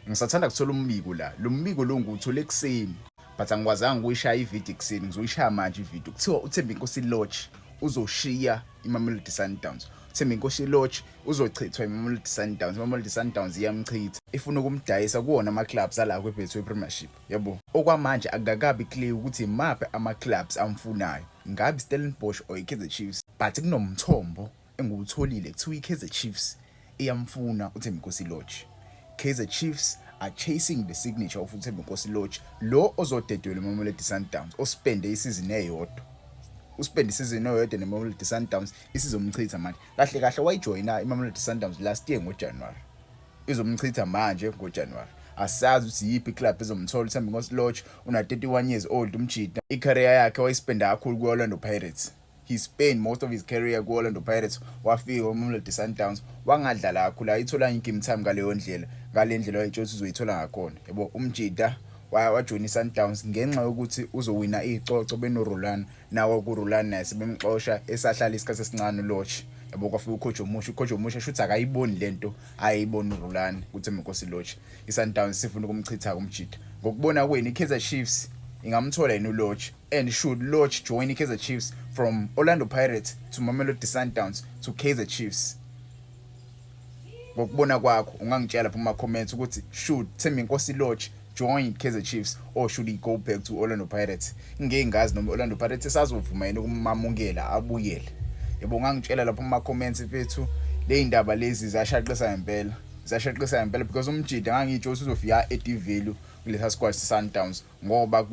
Ngisathanda kuthola umbiko la. Lo mbiko lo ngiwuthole ekuseni. But angikwazanga ukuyishaya ivideo ekuseni, ngizoyishaya manje ivideo. Kuthiwa uThembinkosi Lorch uzoshiya iMamelodi Sundowns. uThembinkosi Lorch uzochithwa iMamelodi Sundowns. iMamelodi Sundowns iyamchitha. Ifuna ukumdayisa kuwona ama-clubs ala kweBetway Premiership. Yabo. Okwamanje akakabi clear ukuthi imaphi ama-clubs amfunayo. Ngabe Stellenbosch or iKaizer Chiefs. But kunomthombo engiwutholile kuthiwa iKaizer Chiefs iyamfuna uThembinkosi Lorch. Kaizer Chiefs are chasing the signature of uThembinkosi Lorch, lo ozodedwela iMamelodi Sundowns, ospende isizini eyodwa. Uspende isizini eyodwa neMamelodi Sundowns isizomchitha manje. Kahle kahle wayijoyina iMamelodi Sundowns last year ngoJanuary. Izomchitha manje ngoJanuary. Asazi ukuthi yipi club ezomthola uThembinkosi Lorch, una 31 years old umjida. Icareer yakhe wayispenda kakhulu kuOrlando Pirates. He spent most of his career kuOrlando Pirates. Wafika eMamelodi Sundowns wangadlala kakhulu, ayithola game time ngale ndlela wayetshotha uzoyithola ngakhona. Yabo umjida wajoina iSundowns ngenxa yokuthi uzowina icoco benoRolani, nawo kuRolani naye sebemxosha esahlala isikhathi esincane uLorch. Yabo kwafika uCoach Omusha shuthi akayiboni lento ayibona uRolani kuThembinkosi Lorch. iSundowns sifuna ukumchitha kumjida. Ngokubona kweni iKaizer Chiefs ingamthola yena uLorch, and should Lorch join iKaizer Chiefs from Orlando Pirates to Mamelodi Sundowns to Kaizer Chiefs. Ngokubona kwakho ungangitshela lapha kuma comments ukuthi should Thembinkosi Lorch join Kaizer Chiefs or should he go back to Orlando Pirates. Ngeke ngazi noma Orlando Pirates esazovuma yena ukumamungela abuyele. Yebo ungangitshela lapha kuma comments mfethu, le indaba lezi ziyashaqisa ngempela. Ziyashaqisa ngempela because umjida ngangitsho uzofika eDivelu kulesa squad Sundowns ngoba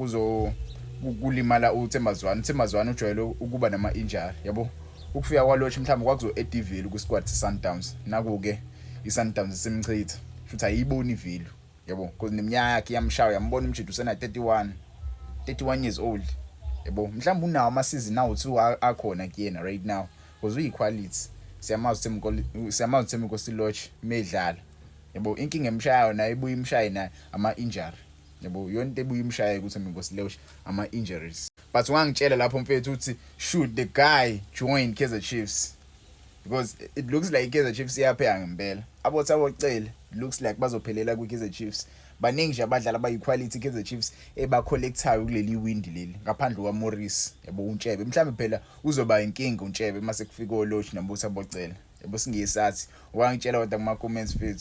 kulimala uThembazwane ujwayele ukuba nama injury. Yabo ukufika kwaLorch mhlawumbe kwakuzo eDivelu ku squad Sundowns, naku-ke iSundowns simchitha futhi ayiboni ivelu. Yabo because neminyaka yakhe yamshaya, yambona umjida usena 31 years old. Yabo mhlawumbe unawo ama-season awu2 akhona kuyena right now because uyiquality. Siyamazi Thembinkosi Lorch medlala. Yabo inkinga emshayayo naye ibuye imshaye naye ama-injury. Yabo yonke ebuye imshaye ukuthi Thembinkosi Lorch ama-injuries. But ungangitshela lapho mfethu ukuthi should the guy join Kaizer Chiefs, because it looks like Kaizer Chiefs iyapheka ngempela. Abocela looks like bazophelela kuKaizer Chiefs. Baningi nje abadlali abayiquality Kaizer Chiefs ebacollectayo kuleli windi leli ngaphandle kwaMorris. Yabo uNtshebe mhlawumbe phela uzoba inkinga uNtshebe mase kufika uLorch nabo Sabocela. Yabo singesathi ungangitshela kodwa kuma comments mfethu.